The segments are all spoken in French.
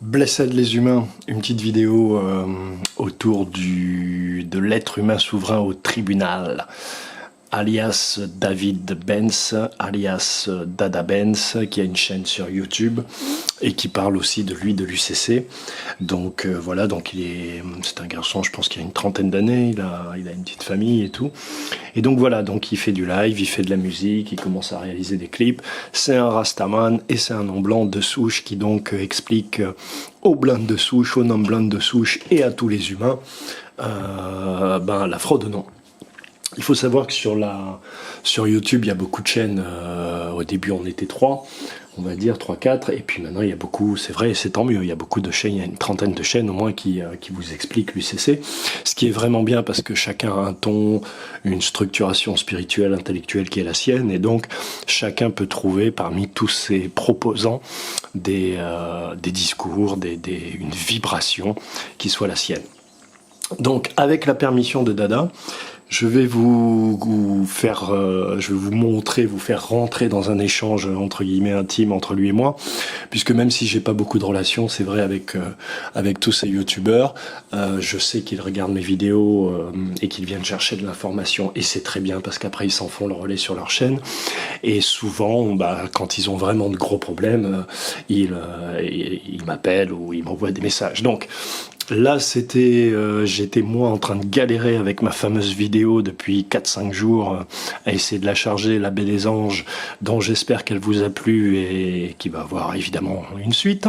Blessed les humains, une petite vidéo autour de l'être humain souverain au tribunal, alias David Benz, alias Dada Benz, qui a une chaîne sur YouTube et qui parle aussi de lui, de l'UCC. Donc voilà, donc c'est un garçon, je pense qu'il a une trentaine d'années, il a une petite famille et tout. Et donc voilà, donc il fait du live, il fait de la musique, il commence à réaliser des clips. C'est un Rastaman et c'est un nom blanc de souche qui donc explique aux blindes de souche, aux non blindes de souche et à tous les humains la fraude au nom. Il faut savoir que sur YouTube, il y a beaucoup de chaînes. Au début, on était 3, on va dire 3, 4, et puis maintenant, il y a beaucoup, c'est vrai, c'est tant mieux, il y a beaucoup de chaînes, il y a une trentaine de chaînes au moins qui vous expliquent l'UCC, ce qui est vraiment bien parce que chacun a un ton, une structuration spirituelle, intellectuelle qui est la sienne, et donc chacun peut trouver parmi tous ces proposants des discours, une vibration qui soit la sienne. Donc, avec la permission de Dada, je vais vous montrer, vous faire rentrer dans un échange entre guillemets intime entre lui et moi, puisque même si j'ai pas beaucoup de relations, c'est vrai avec tous ces youtubeurs, je sais qu'ils regardent mes vidéos et qu'ils viennent chercher de l'information, et c'est très bien parce qu'après ils s'en font le relais sur leur chaîne, et souvent, quand ils ont vraiment de gros problèmes, ils m'appellent ou ils m'envoient des messages. Donc là, j'étais moi en train de galérer avec ma fameuse vidéo depuis 4-5 jours à essayer de la charger, la Baie des Anges, dont j'espère qu'elle vous a plu et qui va avoir évidemment une suite.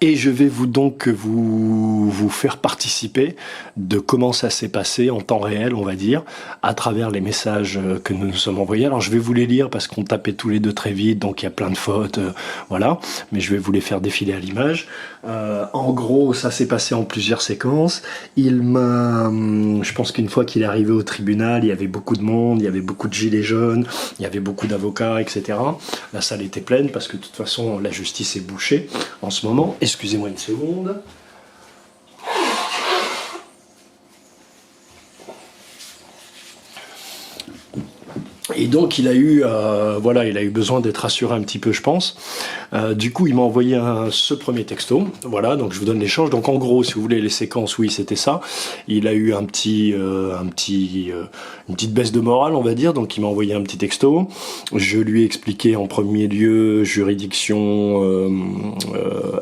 Et je vais vous faire participer de comment ça s'est passé en temps réel, on va dire, à travers les messages que nous nous sommes envoyés. Alors je vais vous les lire parce qu'on tapait tous les deux très vite, donc il y a plein de fautes, voilà. Mais je vais vous les faire défiler à l'image. En gros, ça s'est passé en plusieurs séquences. Je pense qu'une fois qu'il est arrivé au tribunal, il y avait beaucoup de monde, il y avait beaucoup de gilets jaunes, il y avait beaucoup d'avocats, etc. La salle était pleine parce que de toute façon, la justice est bouchée en ce moment. Excusez-moi une seconde. Et donc il a eu besoin d'être rassuré un petit peu, je pense. Du coup, il m'a envoyé ce premier texto. Voilà, donc je vous donne l'échange. Donc en gros, si vous voulez les séquences, oui, c'était ça. Il a eu une petite baisse de morale, on va dire. Donc il m'a envoyé un petit texto. Je lui ai expliqué en premier lieu juridiction,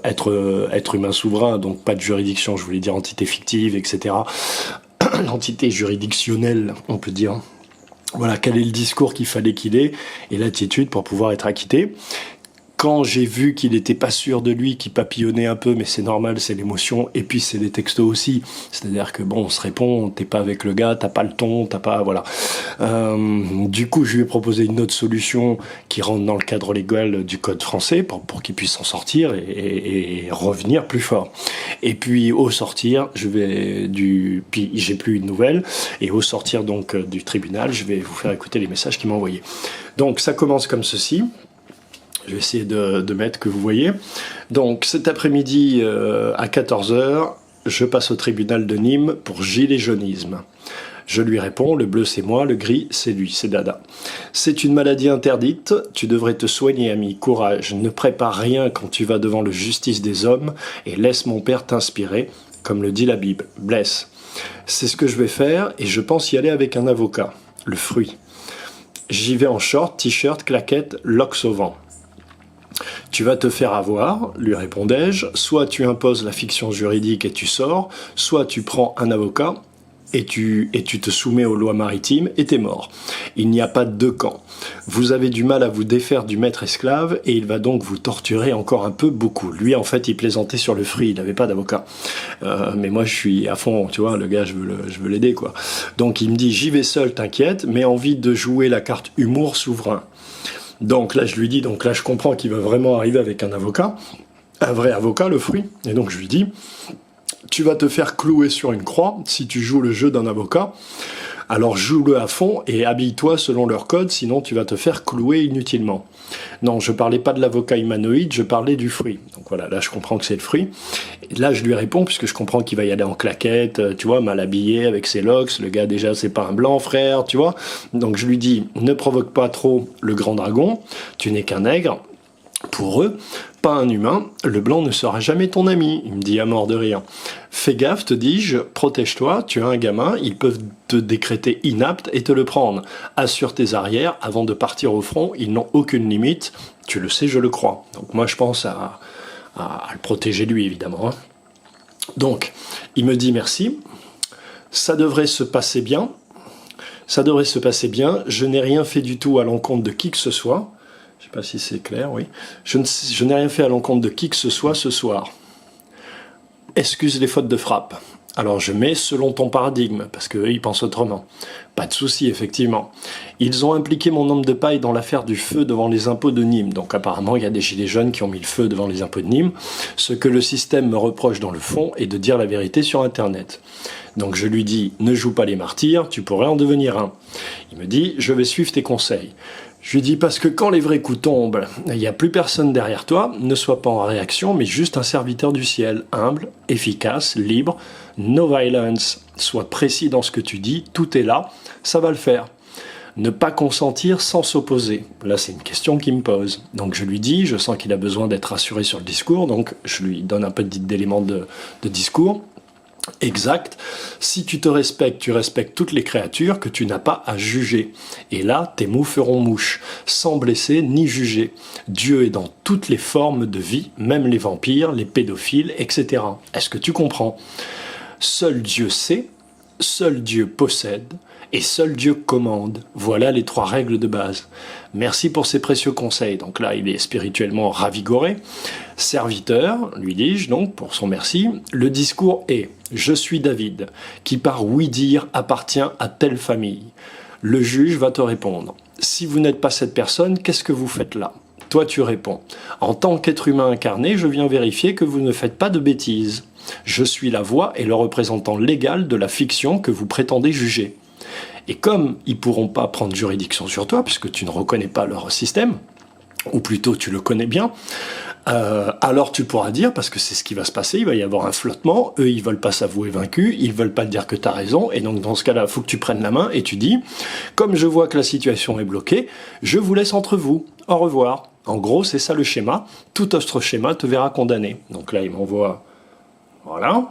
être humain souverain, donc pas de juridiction. Je voulais dire entité fictive, etc. L'entité juridictionnelle, on peut dire. Voilà, quel est le discours qu'il fallait qu'il ait et l'attitude pour pouvoir être acquitté. Quand j'ai vu qu'il n'était pas sûr de lui, qu'il papillonnait un peu, mais c'est normal, c'est l'émotion, et puis c'est des textos aussi, c'est-à-dire que bon, on se répond, t'es pas avec le gars, t'as pas le ton, t'as pas, voilà. Du coup, je lui ai proposé une autre solution qui rentre dans le cadre légal du code français, pour qu'il puisse s'en sortir et revenir plus fort. Et puis, au sortir, puis j'ai plus eu de nouvelles, et au sortir donc du tribunal, je vais vous faire écouter les messages qu'il m'a envoyés. Donc, ça commence comme ceci. Je vais essayer de mettre que vous voyez. Donc cet après-midi à 14 h, je passe au tribunal de Nîmes pour gilet jaunisme. Je lui réponds, le bleu c'est moi, le gris c'est lui, c'est Dada. C'est une maladie interdite, tu devrais te soigner ami, courage, ne prépare rien quand tu vas devant le justice des hommes et laisse mon père t'inspirer, comme le dit la Bible, blesse. C'est ce que je vais faire et je pense y aller avec un avocat, le fruit. J'y vais en short, t-shirt, claquette, locks au vent. Tu vas te faire avoir, lui répondais-je, soit tu imposes la fiction juridique et tu sors, soit tu prends un avocat et tu te soumets aux lois maritimes et t'es mort. Il n'y a pas de deux camps. Vous avez du mal à vous défaire du maître esclave et il va donc vous torturer encore un peu beaucoup. Lui, en fait, il plaisantait sur le fruit, il n'avait pas d'avocat. Mais moi, je suis à fond, tu vois, le gars, je veux l'aider, quoi. Donc, il me dit, j'y vais seul, t'inquiète, mais envie de jouer la carte humour souverain. Donc là, je lui dis, donc là, je comprends qu'il va vraiment arriver avec un avocat, un vrai avocat, le fruit. Et donc, je lui dis, tu vas te faire clouer sur une croix si tu joues le jeu d'un avocat. Alors, joue-le à fond et habille-toi selon leur code, sinon tu vas te faire clouer inutilement. Non, je parlais pas de l'avocat humanoïde, je parlais du fruit. Donc voilà, là, je comprends que c'est le fruit. Et là, je lui réponds, puisque je comprends qu'il va y aller en claquette, tu vois, mal habillé, avec ses locks. Le gars, déjà, c'est pas un blanc, frère, tu vois. Donc, je lui dis, ne provoque pas trop le grand dragon, tu n'es qu'un nègre. Pour eux, pas un humain, le blanc ne sera jamais ton ami. Il me dit à mort de rire. Fais gaffe, te dis-je, protège-toi, tu as un gamin, ils peuvent te décréter inapte et te le prendre. Assure tes arrières, avant de partir au front, ils n'ont aucune limite. Tu le sais, je le crois. Donc moi, je pense à le protéger lui, évidemment. Donc, il me dit merci. Ça devrait se passer bien. Ça devrait se passer bien. Je n'ai rien fait du tout à l'encontre de qui que ce soit. Je ne sais pas si c'est clair, oui. Je n'ai rien fait à l'encontre de qui que ce soit ce soir. Excuse les fautes de frappe. Alors je mets selon ton paradigme, parce qu'eux, ils pensent autrement. Pas de souci, effectivement. Ils ont impliqué mon homme de paille dans l'affaire du feu devant les impôts de Nîmes. Donc apparemment, il y a des gilets jaunes qui ont mis le feu devant les impôts de Nîmes. Ce que le système me reproche dans le fond est de dire la vérité sur Internet. Donc je lui dis, ne joue pas les martyrs, tu pourrais en devenir un. Il me dit, je vais suivre tes conseils. Je lui dis, parce que quand les vrais coups tombent, il n'y a plus personne derrière toi, ne sois pas en réaction, mais juste un serviteur du ciel, humble, efficace, libre, no violence. Sois précis dans ce que tu dis, tout est là, ça va le faire. Ne pas consentir sans s'opposer. Là, c'est une question qu'il me pose. Donc je lui dis, je sens qu'il a besoin d'être rassuré sur le discours, donc je lui donne un peu d'éléments de discours. Exact. Si tu te respectes, tu respectes toutes les créatures que tu n'as pas à juger. Et là, tes mots feront mouche, sans blesser ni juger. Dieu est dans toutes les formes de vie, même les vampires, les pédophiles, etc. Est-ce que tu comprends? Seul Dieu sait, seul Dieu possède, et seul Dieu commande. Voilà les 3 règles de base. Merci pour ces précieux conseils. Donc là, il est spirituellement ravigoré. Serviteur, lui dis-je donc, pour son merci, le discours est « Je suis David, qui par oui-dire appartient à telle famille. » Le juge va te répondre « Si vous n'êtes pas cette personne, qu'est-ce que vous faites là ?» Toi, tu réponds « En tant qu'être humain incarné, je viens vérifier que vous ne faites pas de bêtises. Je suis la voix et le représentant légal de la fiction que vous prétendez juger. » Et comme ils ne pourront pas prendre juridiction sur toi, puisque tu ne reconnais pas leur système, ou plutôt tu le connais bien, alors tu pourras dire, parce que c'est ce qui va se passer, il va y avoir un flottement, eux ils veulent pas s'avouer vaincus, ils veulent pas te dire que tu as raison, et donc dans ce cas-là, il faut que tu prennes la main et tu dis, comme je vois que la situation est bloquée, je vous laisse entre vous, au revoir. En gros, c'est ça le schéma, tout autre schéma te verra condamné. Donc là, il m'envoie, voilà.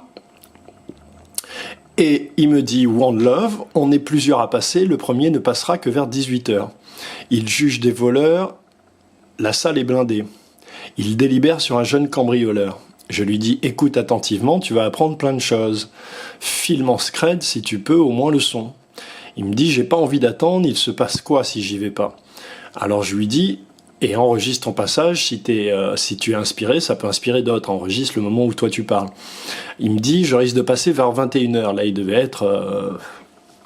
Et il me dit « One Love, on est plusieurs à passer, le premier ne passera que vers 18h. Il juge des voleurs, la salle est blindée. Il délibère sur un jeune cambrioleur. Je lui dis « Écoute attentivement, tu vas apprendre plein de choses. Filme en scred si tu peux, au moins le son. » Il me dit « J'ai pas envie d'attendre, il se passe quoi si j'y vais pas ?» Alors je lui dis « Et enregistre ton passage, si tu es inspiré, ça peut inspirer d'autres. Enregistre le moment où toi tu parles. » Il me dit, je risque de passer vers 21h. Là, il devait être...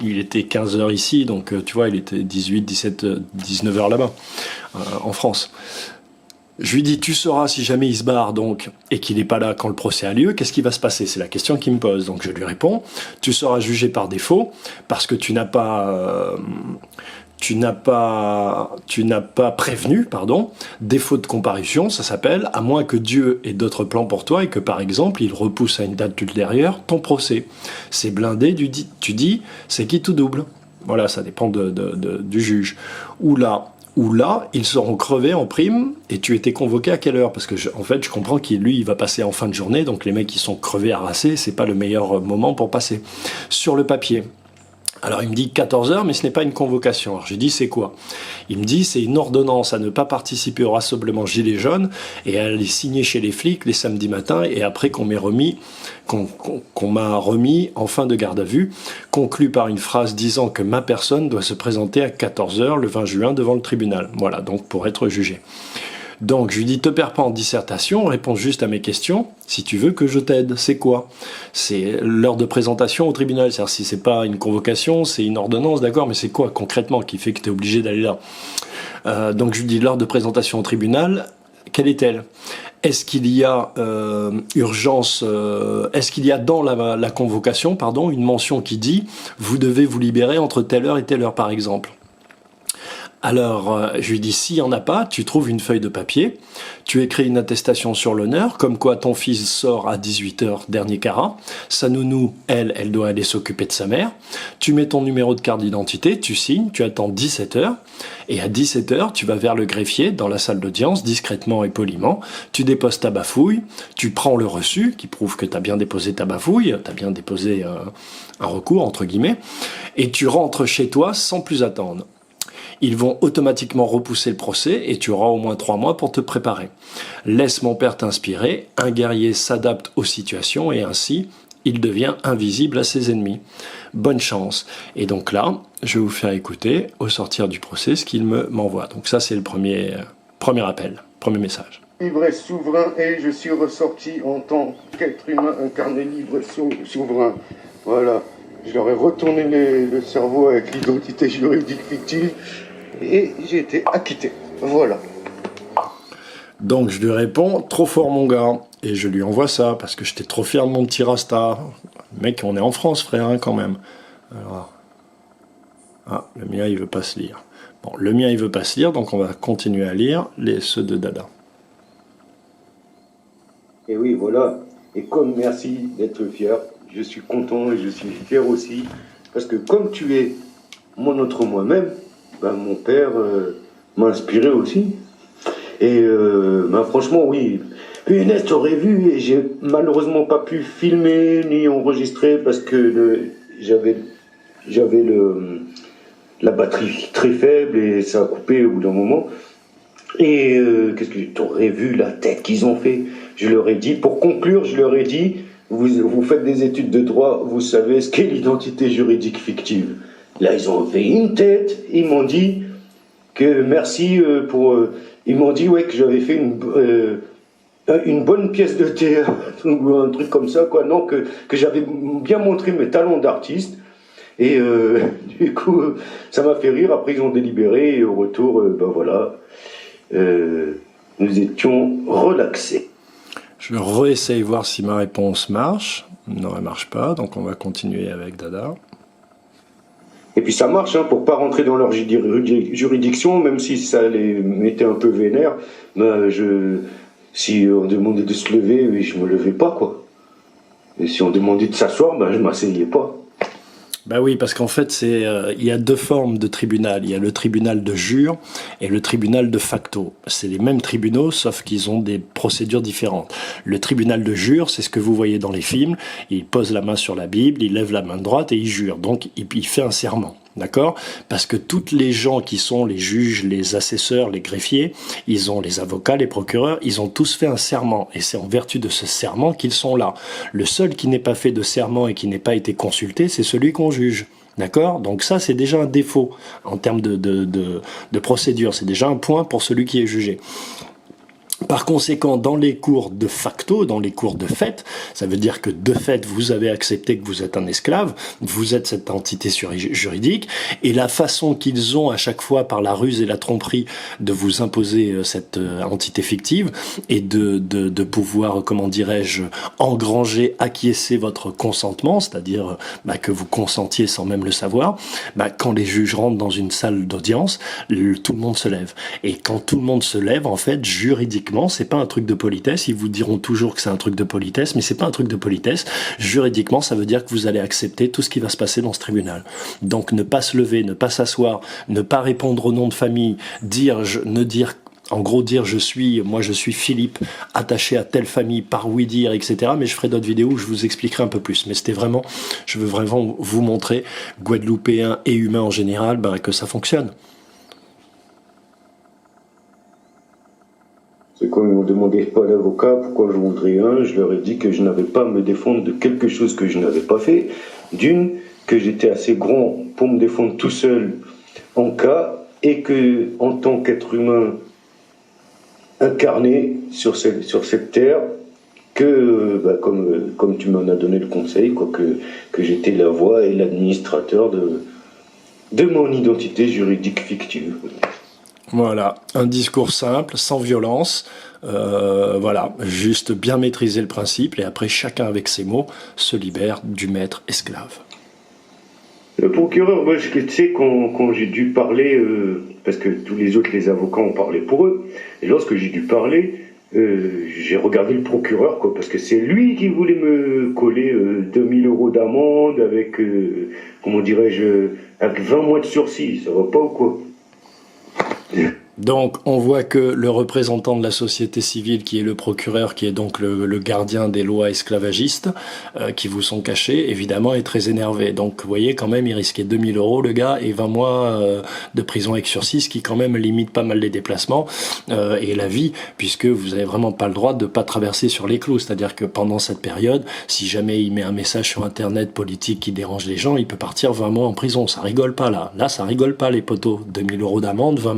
il était 15h ici, donc tu vois, il était 18, 17, 19h là-bas, en France. Je lui dis, tu sauras si jamais il se barre, donc, et qu'il n'est pas là quand le procès a lieu, qu'est-ce qui va se passer? C'est la question qu'il me pose. Donc je lui réponds, tu seras jugé par défaut, parce que tu n'as pas prévenu, défaut de comparution, ça s'appelle, à moins que Dieu ait d'autres plans pour toi et que, par exemple, il repousse à une date ultérieure ton procès. C'est blindé, tu dis, c'est qui tout double. Voilà, ça dépend du juge. Ou là, ils seront crevés en prime, et tu étais convoqué à quelle heure? Parce que, en fait, je comprends qu'il, lui, il va passer en fin de journée, donc les mecs qui sont crevés, harassés, c'est pas le meilleur moment pour passer. Sur le papier. Alors il me dit 14h, mais ce n'est pas une convocation. Alors j'ai dit c'est quoi? Il me dit c'est une ordonnance à ne pas participer au rassemblement Gilets jaunes et à les signer chez les flics les samedis matins et après qu'on m'a remis en fin de garde à vue, conclu par une phrase disant que ma personne doit se présenter à 14h le 20 juin devant le tribunal. Voilà, donc pour être jugé. Donc, je lui dis, te perds pas en dissertation, réponds juste à mes questions, si tu veux que je t'aide. C'est quoi? C'est l'heure de présentation au tribunal. C'est-à-dire, si c'est pas une convocation, c'est une ordonnance, d'accord, mais c'est quoi concrètement qui fait que tu es obligé d'aller là? Donc, je lui dis, l'heure de présentation au tribunal, quelle est-elle? Est-ce qu'il y a urgence, est-ce qu'il y a dans la convocation, une mention qui dit, vous devez vous libérer entre telle heure et telle heure, par exemple? Alors, je lui dis, s'il n'y en a pas, tu trouves une feuille de papier, tu écris une attestation sur l'honneur, comme quoi ton fils sort à 18h, dernier carat, sa nounou, elle doit aller s'occuper de sa mère, tu mets ton numéro de carte d'identité, tu signes, tu attends 17h, et à 17h, tu vas vers le greffier, dans la salle d'audience, discrètement et poliment, tu déposes ta bafouille, tu prends le reçu, qui prouve que tu as bien déposé ta bafouille, tu as bien déposé un recours, entre guillemets, et tu rentres chez toi sans plus attendre. Ils vont automatiquement repousser le procès et tu auras au moins 3 mois pour te préparer. Laisse mon père t'inspirer, un guerrier s'adapte aux situations et ainsi, il devient invisible à ses ennemis. Bonne chance. Et donc là, je vais vous faire écouter, au sortir du procès, ce qu'il m'envoie. Donc ça, c'est le premier appel, premier message. Libre et souverain, et je suis ressorti en tant qu'être humain incarné libre et souverain. Voilà. Je leur ai retourné le cerveau avec l'identité juridique fictive et j'ai été acquitté. Voilà. Donc je lui réponds, trop fort mon gars. Et je lui envoie ça, parce que j'étais trop fier de mon petit Rasta. Mec, on est en France, frère, hein, quand même. Alors... Ah, le mien, il veut pas se lire. Bon, le mien, il veut pas se lire, donc on va continuer à lire ceux de Dada. Et oui, voilà. Et comme merci d'être fier, je suis content et je suis fier aussi. Parce que comme tu es mon autre moi-même, ben, mon père m'a inspiré aussi. Et ben, franchement, oui. Punaise, t'aurais vu, et j'ai malheureusement pas pu filmer ni enregistrer parce que j'avais la batterie très faible et ça a coupé au bout d'un moment. Et qu'est-ce que t'aurais vu la tête qu'ils ont fait? Je leur ai dit, pour conclure, je leur ai dit, vous faites des études de droit, vous savez ce qu'est l'identité juridique fictive. Là, ils ont fait une tête, ils m'ont dit que merci pour... ils m'ont dit ouais, que j'avais fait une bonne pièce de théâtre ou un truc comme ça, quoi. Non, que j'avais bien montré mes talents d'artiste. Et du coup, ça m'a fait rire. Après, ils ont délibéré et au retour, ben voilà, nous étions relaxés. Je réessaye voir si ma réponse marche. Non, elle marche pas, donc on va continuer avec Dada. Et puis ça marche, hein, pour pas rentrer dans leur juridiction, même si ça les mettait un peu vénère. Ben si on demandait de se lever, je me levais pas, quoi. Et si on demandait de s'asseoir, ben je m'asseyais pas. Ben oui, parce qu'en fait, il y a 2 formes de tribunal. Il y a le tribunal de jure et le tribunal de facto. C'est les mêmes tribunaux, sauf qu'ils ont des procédures différentes. Le tribunal de jure, c'est ce que vous voyez dans les films. Il pose la main sur la Bible, il lève la main droite et il jure. Donc, il fait un serment. D'accord? Parce que toutes les gens qui sont les juges, les assesseurs, les greffiers, ils ont les avocats, les procureurs, ils ont tous fait un serment. Et c'est en vertu de ce serment qu'ils sont là. Le seul qui n'ait pas fait de serment et qui n'ait pas été consulté, c'est celui qu'on juge. D'accord? Donc ça, c'est déjà un défaut en termes de procédure. C'est déjà un point pour celui qui est jugé. Par conséquent, dans les cours de facto, dans les cours de fait, ça veut dire que de fait, vous avez accepté que vous êtes un esclave, vous êtes cette entité juridique, et la façon qu'ils ont à chaque fois, par la ruse et la tromperie, de vous imposer cette entité fictive, et de pouvoir, comment dirais-je, engranger, acquiescer votre consentement, c'est-à-dire que vous consentiez sans même le savoir, quand les juges rentrent dans une salle d'audience, tout le monde se lève. Et quand tout le monde se lève, en fait, juridiquement, c'est pas un truc de politesse. Ils vous diront toujours que c'est un truc de politesse, mais c'est pas un truc de politesse. Juridiquement, ça veut dire que vous allez accepter tout ce qui va se passer dans ce tribunal. Donc, ne pas se lever, ne pas s'asseoir, ne pas répondre au nom de famille, en gros, dire moi je suis Philippe, attaché à telle famille par oui dire, etc. Mais je ferai d'autres vidéos où je vous expliquerai un peu plus. Mais je veux vraiment vous montrer, Guadeloupéens et humains en général, que ça fonctionne. C'est quand ils m'ont demandé pas d'avocat, pourquoi je voudrais un, je leur ai dit que je n'avais pas à me défendre de quelque chose que je n'avais pas fait. D'une, que j'étais assez grand pour me défendre tout seul en cas, et que, en tant qu'être humain incarné sur cette terre, que, comme tu m'en as donné le conseil, quoi, que j'étais la voix et l'administrateur de mon identité juridique fictive. Voilà, un discours simple, sans violence, voilà, juste bien maîtriser le principe, et après chacun avec ses mots se libère du maître esclave. Le procureur, moi, tu sais, quand j'ai dû parler, parce que tous les autres, les avocats, ont parlé pour eux, et lorsque j'ai dû parler, j'ai regardé le procureur, quoi, parce que c'est lui qui voulait me coller 2000 euros d'amende avec, comment dirais-je, avec 20 mois de sursis. Ça va pas ou quoi? Donc, on voit que le représentant de la société civile, qui est le procureur, qui est donc le gardien des lois esclavagistes, qui vous sont cachées, évidemment, est très énervé. Donc, vous voyez, quand même, il risquait 2000 euros, le gars, et 20 mois de prison avec sursis, qui quand même limite pas mal les déplacements et la vie, puisque vous avez vraiment pas le droit de pas traverser sur les clous. C'est-à-dire que pendant cette période, si jamais il met un message sur Internet politique qui dérange les gens, il peut partir 20 mois en prison. Ça rigole pas, là. Là, ça rigole pas, les poteaux. 2000 euros d'amende, 20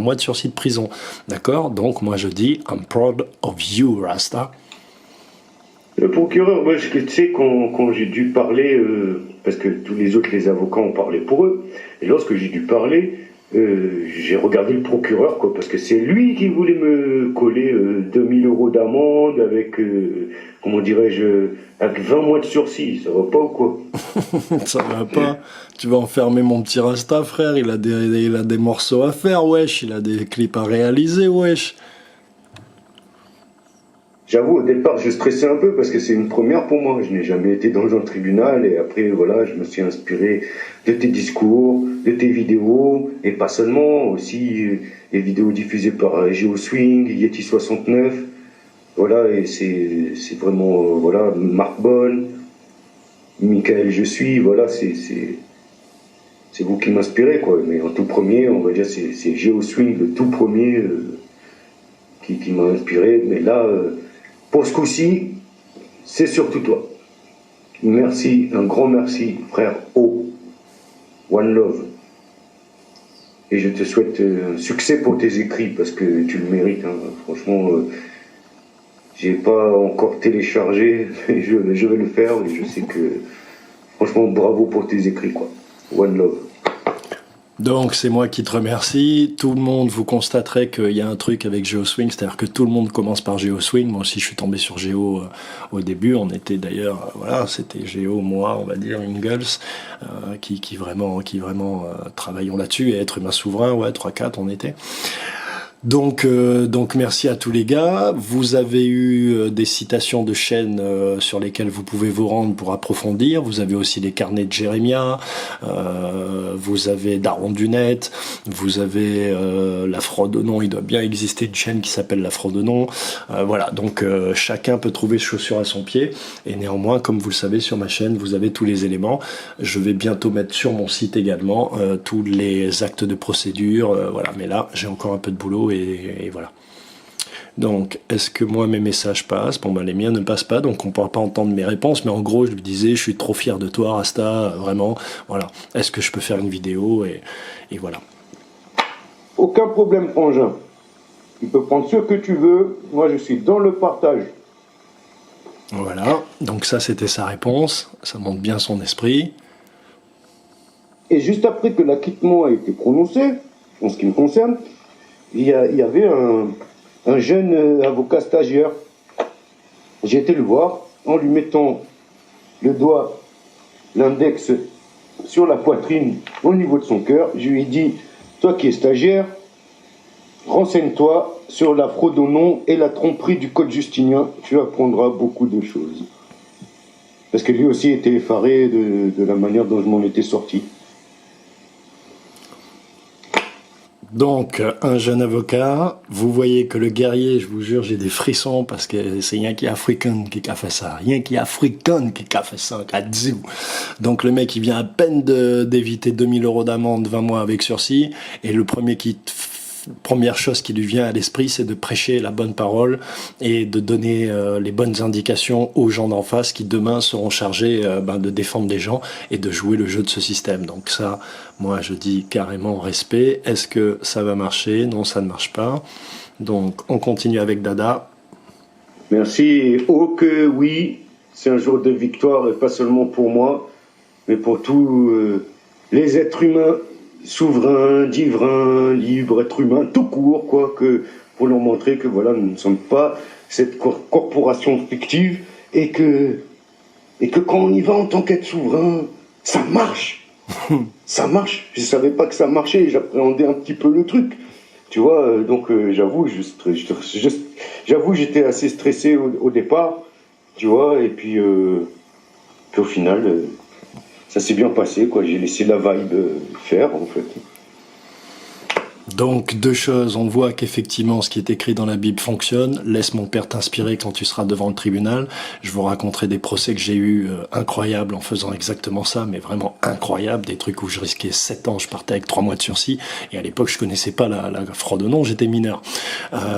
mois de sursis de prison. D'accord? Donc, moi, je dis, I'm proud of you, Rasta. Le procureur, moi, tu sais, quand j'ai dû parler, parce que tous les autres, les avocats, ont parlé pour eux, et lorsque j'ai dû parler, j'ai regardé le procureur, quoi, parce que c'est lui qui voulait me coller 2000 euros d'amende avec, comment dirais-je, avec 20 mois de sursis. Ça va pas ou quoi? Ça va pas. Tu vas enfermer mon petit Rasta, frère. Il a des morceaux à faire, wesh. Il a des clips à réaliser, wesh. J'avoue, au départ, je stressais un peu parce que c'est une première pour moi. Je n'ai jamais été dans un tribunal et après, voilà, je me suis inspiré de tes discours, de tes vidéos et pas seulement, aussi les vidéos diffusées par GeoSwing, Yeti 69. Voilà, et c'est vraiment, voilà, Marc Bonne, Michael Je suis, voilà, c'est vous qui m'inspirez, quoi. Mais en tout premier, on va dire, c'est GeoSwing, le tout premier qui m'a inspiré. Mais là, pour ce coup-ci, c'est surtout toi. Merci, un grand merci, frère O. One Love. Et je te souhaite succès pour tes écrits, parce que tu le mérites. Hein. Franchement, j'ai pas encore téléchargé, mais je vais le faire, et je sais que, franchement, bravo pour tes écrits, quoi. One Love. Donc, c'est moi qui te remercie. Tout le monde, vous constaterez qu'il y a un truc avec GeoSwing, c'est-à-dire que tout le monde commence par GeoSwing. Moi aussi, je suis tombé sur Geo au début. On était d'ailleurs, voilà, c'était Geo, moi, on va dire, Ingalls, qui vraiment travaillons là-dessus. Et Être Humain Souverain, ouais, 3-4, on était. Donc merci à tous les gars. Vous avez eu des citations de chaînes sur lesquelles vous pouvez vous rendre pour approfondir. Vous avez aussi les carnets de Jérémia, vous avez Daron du Net, vous avez La Fraude au nom. Il doit bien exister une chaîne qui s'appelle La Fraude au nom. Voilà, donc chacun peut trouver chaussure à son pied. Et néanmoins, comme vous le savez, sur ma chaîne, vous avez tous les éléments. Je vais bientôt mettre sur mon site également tous les actes de procédure. Voilà, mais là, j'ai encore un peu de boulot et voilà. Donc, est-ce que moi mes messages passent? Bon, ben les miens ne passent pas, donc on ne pourra pas entendre mes réponses, mais en gros, je lui disais, je suis trop fier de toi, Rasta, vraiment, voilà. Est-ce que je peux faire une vidéo? Et voilà. Aucun problème, frangin. Tu peux prendre ce que tu veux. Moi, je suis dans le partage. Voilà, donc ça, c'était sa réponse. Ça montre bien son esprit. Et juste après que l'acquittement a été prononcé, en ce qui me concerne, il y avait un jeune avocat stagiaire. J'ai été le voir en lui mettant le doigt, l'index sur la poitrine au niveau de son cœur. Je lui ai dit, toi qui es stagiaire, renseigne-toi sur la fraude au nom et la tromperie du code justinien. Tu apprendras beaucoup de choses. Parce que lui aussi était effaré de la manière dont je m'en étais sorti. Donc, un jeune avocat, vous voyez que le guerrier, je vous jure, j'ai des frissons parce que c'est rien qui est africain qui a fait ça. Rien qui est africain qui a fait ça, kadzou. Donc, le mec, il vient à peine d'éviter 2000 euros d'amende, 20 mois avec sursis, et le première chose qui lui vient à l'esprit, c'est de prêcher la bonne parole et de donner les bonnes indications aux gens d'en face qui demain seront chargés de défendre les gens et de jouer le jeu de ce système. Donc ça, moi je dis carrément respect. Est-ce que ça va marcher? Non, ça ne marche pas. Donc on continue avec Dada. Merci. Oh que oui, c'est un jour de victoire et pas seulement pour moi, mais pour tous les êtres humains souverain, divin, libre, être humain, tout court, quoi, que pour leur montrer que voilà, nous ne sommes pas cette corporation fictive et que quand on y va en tant qu'être souverain, ça marche. Ça marche. Je savais pas que ça marchait. J'appréhendais un petit peu le truc. Tu vois, donc j'avoue, j'avoue, j'étais assez stressé au départ. Tu vois, et puis au final, ça s'est bien passé, quoi. J'ai laissé la vibe faire, en fait. Donc, deux choses. On voit qu'effectivement, ce qui est écrit dans la Bible fonctionne. Laisse mon père t'inspirer quand tu seras devant le tribunal. Je vous raconterai des procès que j'ai eus incroyables en faisant exactement ça, mais vraiment incroyables. Des trucs où je risquais 7 ans, je partais avec 3 mois de sursis. Et à l'époque, je connaissais pas la fraude au nom, j'étais mineur.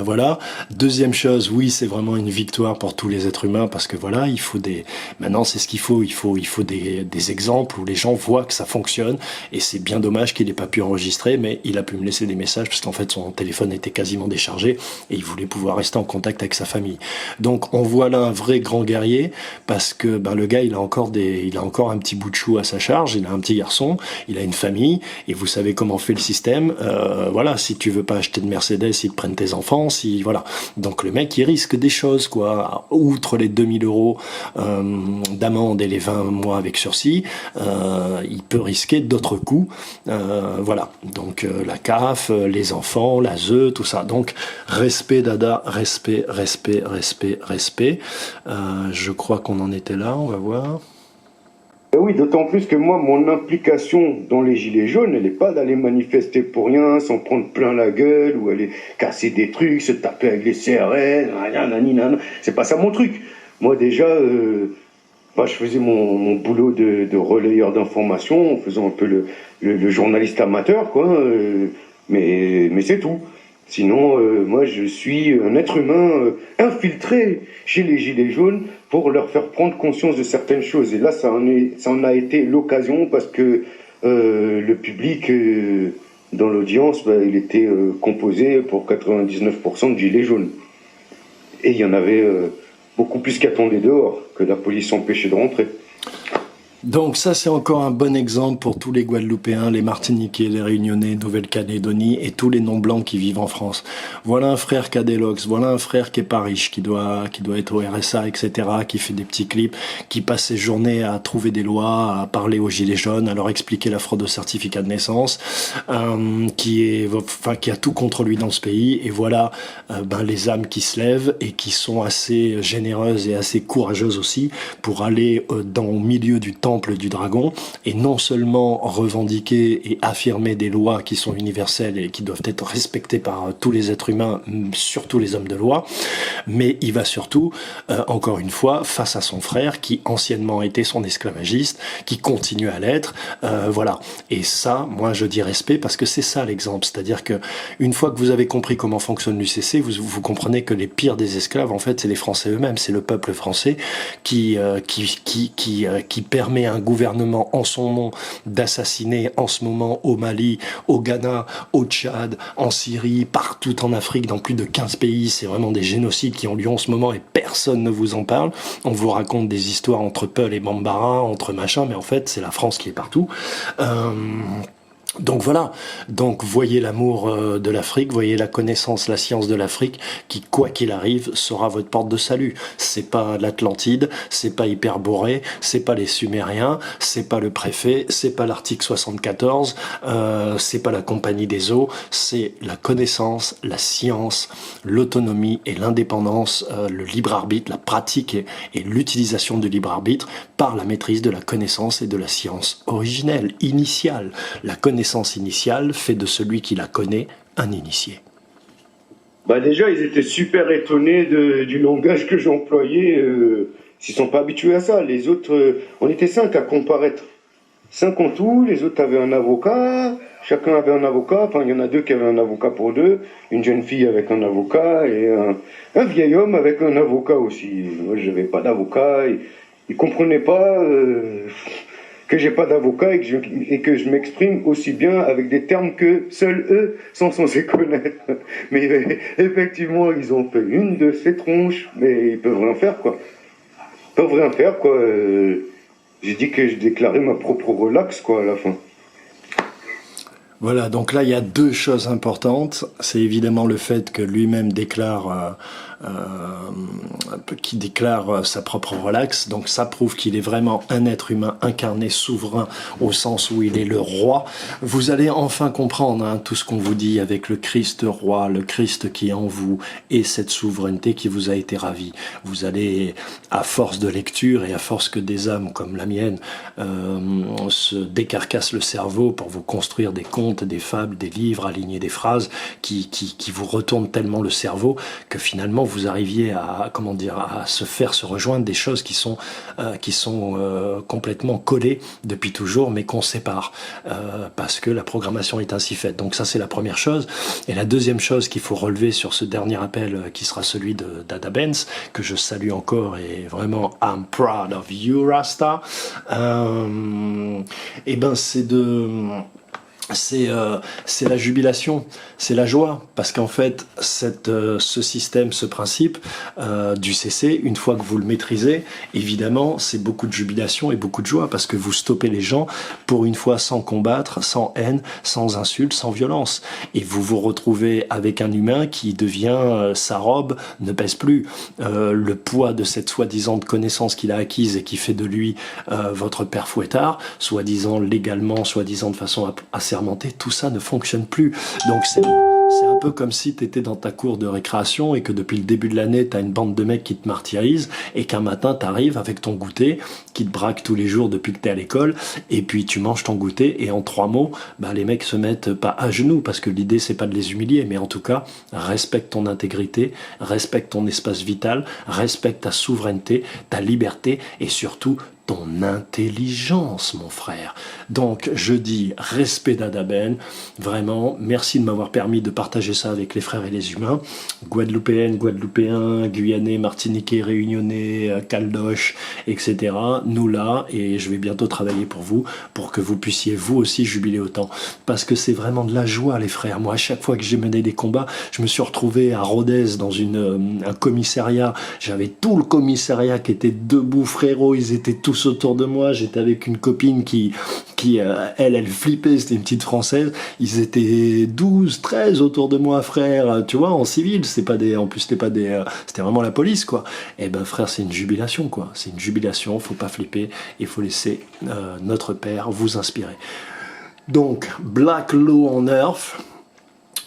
Voilà. Deuxième chose, oui, c'est vraiment une victoire pour tous les êtres humains parce que voilà, il faut des... Maintenant, c'est ce qu'il faut. Il faut des exemples où les gens voient que ça fonctionne. Et c'est bien dommage qu'il n'ait pas pu enregistrer, mais il a pu me laisser des messages parce qu'en fait son téléphone était quasiment déchargé et il voulait pouvoir rester en contact avec sa famille. Donc on voit là un vrai grand guerrier parce que le gars il a encore un petit bout de chou à sa charge, il a un petit garçon, il a une famille et vous savez comment fait le système. Voilà, si tu veux pas acheter de Mercedes, ils te prennent tes enfants, si voilà. Donc le mec il risque des choses quoi, outre les 2000 euros d'amende et les 20 mois avec sursis, il peut risquer d'autres coûts. Voilà, donc la CAF, les enfants, la ZE, tout ça. Donc, respect, Dada, respect, respect, respect, respect. Je crois qu'on en était là, on va voir. Et oui, d'autant plus que moi, mon implication dans les Gilets jaunes, elle n'est pas d'aller manifester pour rien, s'en prendre plein la gueule, ou aller casser des trucs, se taper avec les CRS, c'est pas ça mon truc. Moi déjà, je faisais mon boulot de relayeur d'informations, en faisant un peu le journaliste amateur, quoi, mais c'est tout. Sinon, moi, je suis un être humain infiltré chez les Gilets jaunes pour leur faire prendre conscience de certaines choses. Et là, ça en a été l'occasion parce que le public dans l'audience, il était composé pour 99% de Gilets jaunes. Et il y en avait beaucoup plus qui attendaient dehors, que la police empêchait de rentrer. Donc ça, c'est encore un bon exemple pour tous les Guadeloupéens, les Martiniquais, les Réunionnais, Nouvelle-Calédonie et tous les non-blancs qui vivent en France. Voilà un frère qui a des locks, voilà un frère qui est pas riche, qui doit être au RSA, etc., qui fait des petits clips, qui passe ses journées à trouver des lois, à parler aux gilets jaunes, à leur expliquer la fraude au certificat de naissance, qui a tout contre lui dans ce pays. Et voilà, les âmes qui se lèvent et qui sont assez généreuses et assez courageuses aussi pour aller au milieu du temple du dragon et non seulement revendiquer et affirmer des lois qui sont universelles et qui doivent être respectées par tous les êtres humains, surtout les hommes de loi, mais il va surtout, encore une fois, face à son frère qui anciennement était son esclavagiste, qui continue à l'être, voilà. Et ça, moi je dis respect parce que c'est ça l'exemple, c'est-à-dire que une fois que vous avez compris comment fonctionne l'UCC, vous comprenez que les pires des esclaves, en fait, c'est les Français eux-mêmes, c'est le peuple français qui permet à un gouvernement en son nom d'assassiner en ce moment au Mali, au Ghana, au Tchad, en Syrie, partout en Afrique, dans plus de 15 pays. C'est vraiment des génocides qui ont lieu en ce moment et personne ne vous en parle. On vous raconte des histoires entre Peul et Bambara, entre machin, mais en fait, c'est la France qui est partout. Donc voilà, donc voyez l'amour de l'Afrique, voyez la connaissance, la science de l'Afrique, qui quoi qu'il arrive sera votre porte de salut. C'est pas l'Atlantide, c'est pas Hyperborée, c'est pas les Sumériens, c'est pas le préfet, c'est pas l'article 74, c'est pas la compagnie des eaux, c'est la connaissance, la science, l'autonomie et l'indépendance, le libre arbitre, la pratique et l'utilisation du libre arbitre par la maîtrise de la connaissance et de la science originelle, initiale. La connaissance initiale fait de celui qui la connaît un initié. Déjà, ils étaient super étonnés du langage que j'employais. Ils sont pas habitués à ça. Les autres, on était 5 à comparaître. 5 en tout, les autres avaient un avocat, chacun avait un avocat, enfin il y en a 2 qui avaient un avocat pour 2, une jeune fille avec un avocat et un vieil homme avec un avocat aussi. Moi j'avais pas d'avocat, ils comprenaient pas que j'ai pas d'avocat et que je m'exprime aussi bien avec des termes que seuls eux sont censés connaître. Mais effectivement ils ont fait une de ces tronches, mais ils peuvent rien faire quoi. Ils peuvent rien faire quoi. J'ai dit que je déclarais ma propre relax, quoi, à la fin. Voilà, donc là, il y a deux choses importantes. C'est évidemment le fait que lui-même déclare, qu'il déclare sa propre relaxe. Donc ça prouve qu'il est vraiment un être humain incarné, souverain, au sens où il est le roi. Vous allez enfin comprendre tout ce qu'on vous dit avec le Christ roi, le Christ qui est en vous, et cette souveraineté qui vous a été ravie. Vous allez, à force de lecture et à force que des âmes comme la mienne se décarcassent le cerveau pour vous construire des contes, des fables, des livres, aligner des phrases qui vous retournent tellement le cerveau que finalement vous arriviez à se rejoindre des choses qui sont complètement collées depuis toujours, mais qu'on sépare parce que la programmation est ainsi faite. Donc ça, c'est la première chose. Et la deuxième chose qu'il faut relever sur ce dernier appel qui sera celui de Dada Benz, que je salue encore, et vraiment I'm proud of you, Rasta. Et ben c'est la jubilation, c'est la joie, parce qu'en fait ce système, ce principe du CC, une fois que vous le maîtrisez, évidemment c'est beaucoup de jubilation et beaucoup de joie, parce que vous stoppez les gens pour une fois sans combattre, sans haine, sans insulte, sans violence, et vous vous retrouvez avec un humain qui devient, sa robe ne pèse plus, le poids de cette soi-disant connaissance qu'il a acquise et qui fait de lui votre père fouettard, soi-disant légalement, soi-disant de façon assermentée, tout ça ne fonctionne plus. Donc c'est un peu comme si tu étais dans ta cour de récréation et que depuis le début de l'année, tu as une bande de mecs qui te martyrisent et qu'un matin, tu arrives avec ton goûter qui te braque tous les jours depuis que tu es à l'école, et puis tu manges ton goûter et en 3 mots, les mecs se mettent pas à genoux, parce que l'idée c'est pas de les humilier, mais en tout cas, respecte ton intégrité, respecte ton espace vital, respecte ta souveraineté, ta liberté et surtout ton intelligence, mon frère. Donc, je dis respect Dada Ben, vraiment, merci de m'avoir permis de partager ça avec les frères et les humains, Guadeloupéennes, Guadeloupéens, Guyanais, Martiniquais, Réunionnais, Caldoche, etc. Nous là, et je vais bientôt travailler pour vous, pour que vous puissiez vous aussi jubiler autant. Parce que c'est vraiment de la joie, les frères. Moi, à chaque fois que j'ai mené des combats, je me suis retrouvé à Rodez dans un commissariat. J'avais tout le commissariat qui était debout, frérot, ils étaient tous autour de moi, j'étais avec une copine qui elle flippait, c'était une petite française, ils étaient 12, 13 autour de moi, frère, tu vois, en civil, c'était vraiment la police, quoi. Et ben, frère, c'est une jubilation, quoi, c'est une jubilation, faut pas flipper, il faut laisser notre père vous inspirer. Donc, Black Law on Earth,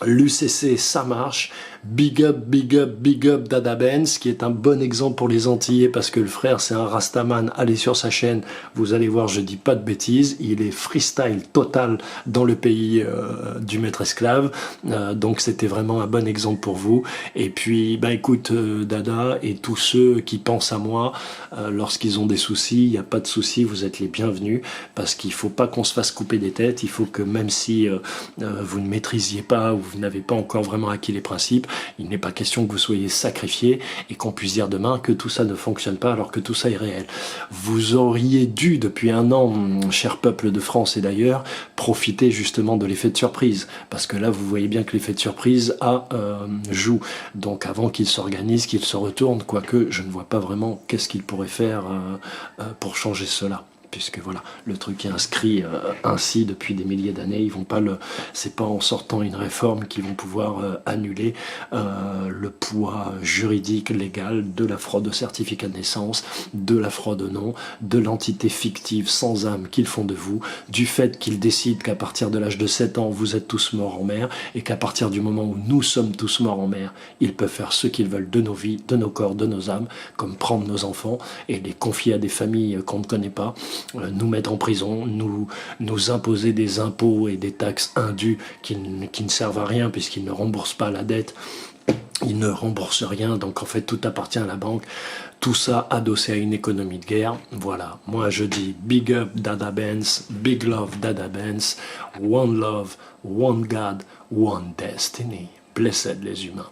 l'UCC, ça marche. Big up, big up, big up Dada Benz, qui est un bon exemple pour les Antillais, parce que le frère, c'est un Rastaman. Allez sur sa chaîne, vous allez voir, je dis pas de bêtises. Il est freestyle total dans le pays du maître esclave. Donc, c'était vraiment un bon exemple pour vous. Et puis, écoute, Dada, et tous ceux qui pensent à moi, lorsqu'ils ont des soucis, il n'y a pas de soucis, vous êtes les bienvenus, parce qu'il faut pas qu'on se fasse couper des têtes. Il faut que même si vous ne maîtrisiez pas, ou vous n'avez pas encore vraiment acquis les principes, il n'est pas question que vous soyez sacrifiés et qu'on puisse dire demain que tout ça ne fonctionne pas alors que tout ça est réel. Vous auriez dû depuis 1 an, cher peuple de France et d'ailleurs, profiter justement de l'effet de surprise, parce que là vous voyez bien que l'effet de surprise joue. Donc avant qu'il s'organise, qu'il se retourne, quoique je ne vois pas vraiment qu'est-ce qu'il pourrait faire pour changer cela. Puisque voilà, le truc est inscrit ainsi depuis des milliers d'années, c'est pas en sortant une réforme qu'ils vont pouvoir annuler le poids juridique, légal de la fraude au certificat de naissance, de la fraude au nom, de l'entité fictive sans âme qu'ils font de vous, du fait qu'ils décident qu'à partir de l'âge de 7 ans, vous êtes tous morts en mer, et qu'à partir du moment où nous sommes tous morts en mer, ils peuvent faire ce qu'ils veulent de nos vies, de nos corps, de nos âmes, comme prendre nos enfants et les confier à des familles qu'on ne connaît pas, nous mettre en prison, nous imposer des impôts et des taxes indues qui ne servent à rien puisqu'ils ne remboursent pas la dette, ils ne remboursent rien, donc en fait tout appartient à la banque. Tout ça adossé à une économie de guerre. Voilà, moi je dis big up Dada Benz, big love Dada Benz, one love, one God, one destiny. Blessed les humains.